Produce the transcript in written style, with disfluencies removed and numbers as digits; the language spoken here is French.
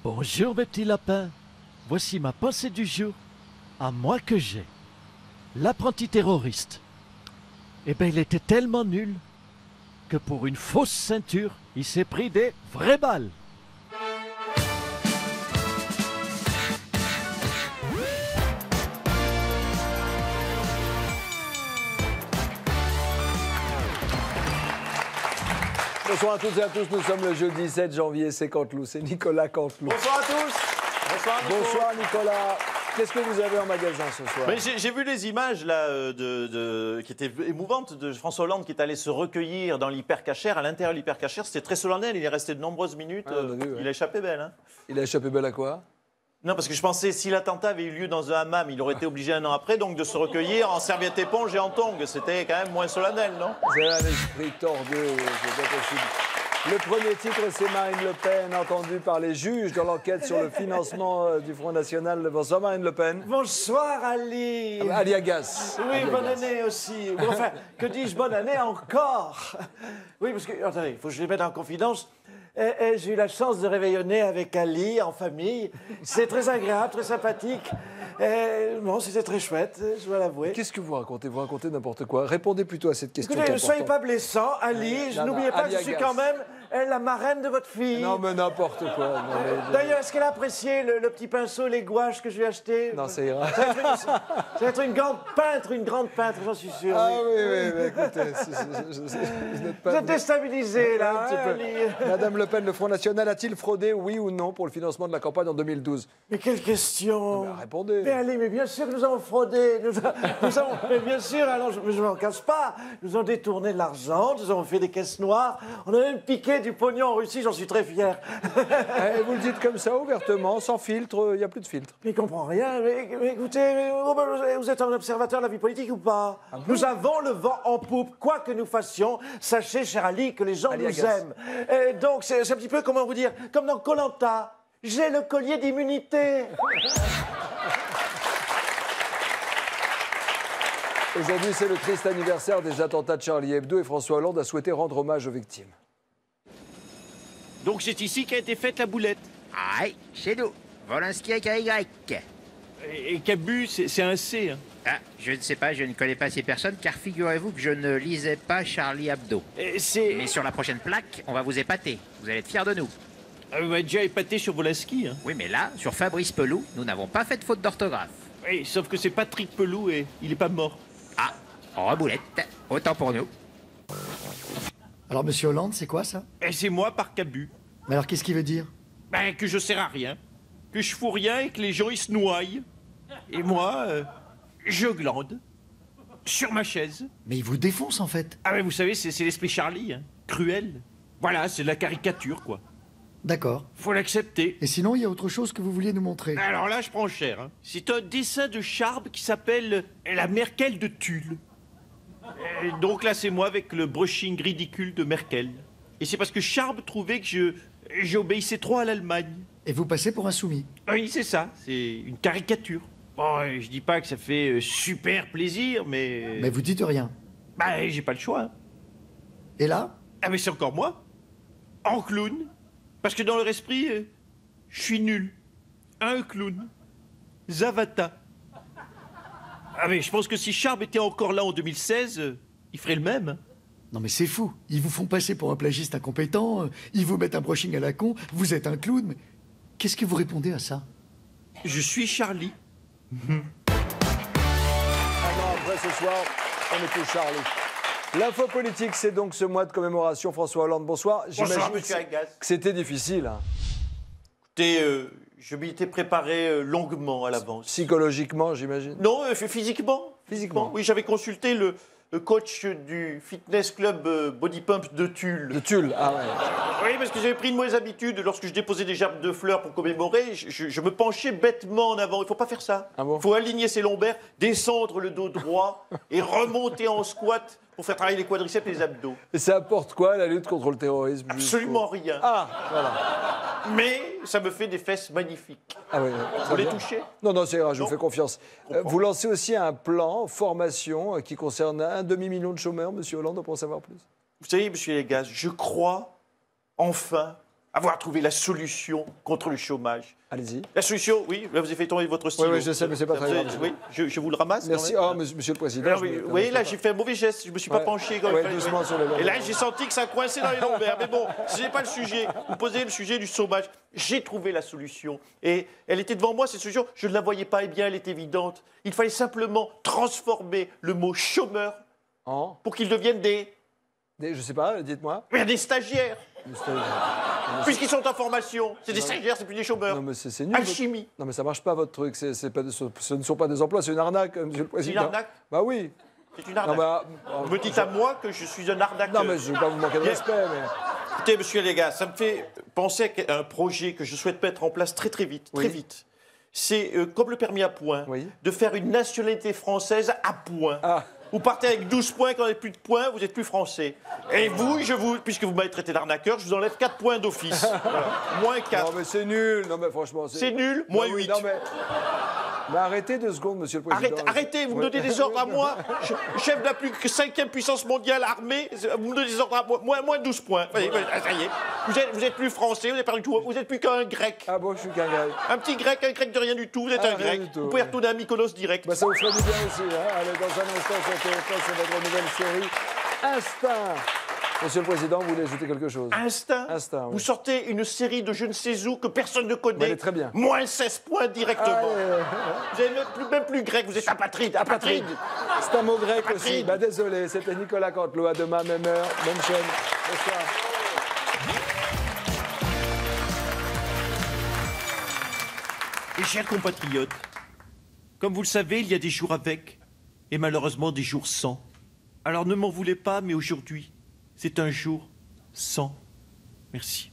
Bonjour mes petits lapins, voici ma pensée du jour, à moi que j'ai. L'apprenti terroriste. Eh ben il était tellement nul que pour une fausse ceinture, il s'est pris des vraies balles. Bonsoir à toutes et à tous, nous sommes le jeudi 7 janvier, c'est Canteloup, c'est Nicolas Canteloup. Bonsoir à tous. Bonsoir, Nico. Bonsoir Nicolas. Qu'est-ce que vous avez en magasin ce soir? J'ai vu les images là, qui étaient émouvantes de François Hollande qui est allé se recueillir dans l'hypercachère. À l'intérieur de l'hypercachère, c'était très solennel, il est resté de nombreuses minutes. Il a échappé belle. Hein. Il a échappé belle à quoi? Non, parce que je pensais, si l'attentat avait eu lieu dans un hammam, il aurait été obligé un an après donc de se recueillir en serviette éponge et en tongs. C'était quand même moins solennel, non? Vous avez un esprit tordu, c'est pas possible. Le premier titre, c'est Marine Le Pen, entendue par les juges dans l'enquête sur le financement du Front National. Bonsoir Marine Le Pen. Bonsoir Ali. Ali Agasse. Oui, Ali bonne Agasse. année aussi. Bon, enfin, que dis-je, bonne année encore. Oui, parce que, attendez, il faut que je les mette en confidence. J'ai eu la chance de réveillonner avec Ali en famille. C'est très agréable, très sympathique. Bon, c'était très chouette, je dois l'avouer. Qu'est-ce que vous racontez? Vous racontez n'importe quoi. Répondez plutôt à cette question. Écoutez, ne soyez importante. pas blessant, Ali. Non, N'oubliez pas Ali que je suis Agasse. quand même la marraine de votre fille. Non, mais n'importe quoi. Non, mais- D'ailleurs, est-ce qu'elle a apprécié le petit pinceau, les gouaches que je lui ai acheté? Non, ça ira. Ça va être une grande peintre, j'en suis sûr. Ah oui. oui, mais écoutez, vous n'êtes pas... Vous êtes déstabilisé, là, Un petit peu. Ali. Madame Le Pen, le Front National a-t-il fraudé, oui ou non, pour le financement de la campagne en 2012? Mais quelle question! Répondez. Mais allez, mais bien sûr que nous avons fraudé. Mais bien sûr, alors je ne m'en cache pas. Nous avons détourné de l'argent, nous avons fait des caisses noires. On a même piqué du pognon en Russie, j'en suis très fier. Vous le dites comme ça, ouvertement, sans filtre, il n'y a plus de filtre. Mais il comprend rien. Mais écoutez, vous êtes un observateur de la vie politique ou pas? Nous avons le vent en poupe. Quoi que nous fassions, sachez, cher Ali, que les gens Ali nous Agasse. aiment. Et donc, c'est un petit peu, comment vous dire, comme dans koh Lanta. J'ai le collier d'immunité. Aujourd'hui, c'est le triste anniversaire des attentats de Charlie Hebdo et François Hollande a souhaité rendre hommage aux victimes. Donc c'est ici qu'a été faite la boulette. Aïe, chez nous. Volinsky avec un Y. Et Cabu, c'est un C. Hein. Ah, je ne sais pas, je ne connais pas ces personnes, car figurez-vous que je ne lisais pas Charlie Hebdo. C'est... Mais sur la prochaine plaque, on va vous épater. Vous allez être fiers de nous. Vous m'avez déjà épaté sur Volaski. Hein. Oui, mais là, sur Fabrice Pelou, nous n'avons pas fait de faute d'orthographe. Oui, sauf que c'est Patrick Pelou et il est pas mort. Ah, reboulette. Autant pour nous. Alors, monsieur Hollande, c'est quoi ça? Et c'est moi par Cabu. Mais alors, qu'est-ce qu'il veut dire? Ben, que je sers à rien. Que je fous rien et que les gens ils se noient. Et moi, je glande. Sur ma chaise. Mais il vous défonce, en fait. Ah mais vous savez, c'est l'esprit Charlie. Hein. Cruel. Voilà, c'est de la caricature, quoi. D'accord. Faut l'accepter. Et sinon, il y a autre chose que vous vouliez nous montrer? Alors là, je prends cher. Hein. C'est un dessin de Charb qui s'appelle La Merkel de Tulle. Donc là, c'est moi avec le brushing ridicule de Merkel. Et c'est parce que Charb trouvait que j'obéissais trop à l'Allemagne. Et vous passez pour un soumis? Oui, c'est ça. C'est une caricature. Bon, je dis pas que ça fait super plaisir, mais... Mais vous dites rien. Bah, j'ai pas le choix. Hein. Et là? Ah, mais c'est encore moi. En clown. Parce que dans leur esprit, je suis nul. Un clown. Zavata. Ah, mais je pense que si Charb était encore là en 2016, il ferait le même. Hein. Non, mais c'est fou. Ils vous font passer pour un plagiste incompétent, ils vous mettent un brushing à la con, vous êtes un clown, mais qu'est-ce que vous répondez à ça? Je suis Charlie. Ah non, après ce soir, on est tous Charlie. L'info politique, c'est donc ce mois de commémoration. François Hollande, bonsoir. Bonsoir, J'imagine monsieur Agasse. que c'était difficile, hein. Écoutez, je m'y étais préparé longuement à l'avance. Psychologiquement, j'imagine. Non, physiquement. Physiquement. Oui, j'avais consulté le coach du fitness club Body Pump de Tulle. De Tulle, ah ouais. Oui, parce que j'avais pris une mauvaise habitude. Lorsque je déposais des gerbes de fleurs pour commémorer, je me penchais bêtement en avant. Il ne faut pas faire ça. Ah bon? Il faut aligner ses lombaires, descendre le dos droit et remonter en squat pour faire travailler les quadriceps et les abdos. Et ça apporte quoi, la lutte contre le terrorisme? Absolument rien. Ah, voilà. Mais ça me fait des fesses magnifiques. Ah oui, Vous les touchez? Non, non, c'est grave, je vous Non. fais confiance. Comprends. Vous lancez aussi un plan, formation, qui concerne un demi-million de chômeurs, monsieur Hollande, on peut en savoir plus. Vous savez, monsieur Légas, je crois enfin avoir trouvé la solution contre le chômage. Allez-y. La solution, oui, là vous avez fait tomber votre stylo. Oui, je sais, mais c'est pas très grave. Oui, je vous le ramasse. Merci. quand même. Oh, monsieur le Président. Alors, oui, là j'ai fait un mauvais geste, je me suis pas penché quand il fallait. Doucement sur les lombaires. Et là j'ai senti que ça coinçait dans les lombaires. Mais bon, ce n'est pas le sujet. Vous posez le sujet du chômage. J'ai trouvé la solution. Et elle était devant moi, cette solution. Je ne la voyais pas, eh bien elle est évidente. Il fallait simplement transformer le mot chômeur pour qu'il devienne je sais pas, dites-moi. des stagiaires. Puisqu'ils sont en formation. C'est des stagiaires, c'est plus des chômeurs. Non, mais c'est nul. Alchimie. Non, mais ça marche pas, votre truc. Ce ne sont pas des emplois, c'est une arnaque, monsieur le Président. C'est une arnaque? Bah oui. C'est une arnaque. Non, bah, vous me dites à moi que je suis un arnaqueur. Non, mais je ne veux pas vous manquer de respect, mais... Écoutez, monsieur les gars, ça me fait penser à un projet que je souhaite mettre en place très vite, très vite. C'est, comme le permis à points, de faire une nationalité française à points. Ah. Vous partez avec 12 points, quand vous n'avez plus de points, vous n'êtes plus français. Et vous, puisque vous m'avez traité d'arnaqueur, je vous enlève 4 points d'office. Voilà. Moins 4. Non, mais c'est nul. Non, mais franchement, c'est nul, moins 8. Non, mais arrêtez 2 secondes, monsieur le Président. Arrêtez, vous me donnez des ordres à moi, chef de la 5e puissance mondiale armée, vous me donnez des ordres à moi, moins 12 points. Ça y est, vous êtes plus français, vous n'êtes pas du tout, vous n'êtes plus qu'un grec. Ah bon, je suis qu'un grec. Un petit grec, un grec de rien du tout, vous êtes un grec. Vous pouvez retourner à Mykonos direct. Bah, ça vous ferait du bien aussi. Hein. Allez, dans un instant, sur TF1, c'est votre nouvelle série Instinct. Monsieur le Président, vous voulez ajouter quelque chose? Instinct. Instinct, oui. Vous sortez une série de je ne sais où que personne ne connaît. Elle est très bien. Moins 16 points directement. Vous n'êtes même plus grec, vous êtes apatride. Apatride. C'est un mot grec Apatride. aussi. Bah, désolé, c'était Nicolas Canteloup. À demain, même heure, même chaîne. Bonsoir. Et chers compatriotes, comme vous le savez, il y a des jours avec et malheureusement des jours sans. Alors ne m'en voulez pas, mais aujourd'hui, c'est un jour sans. Merci.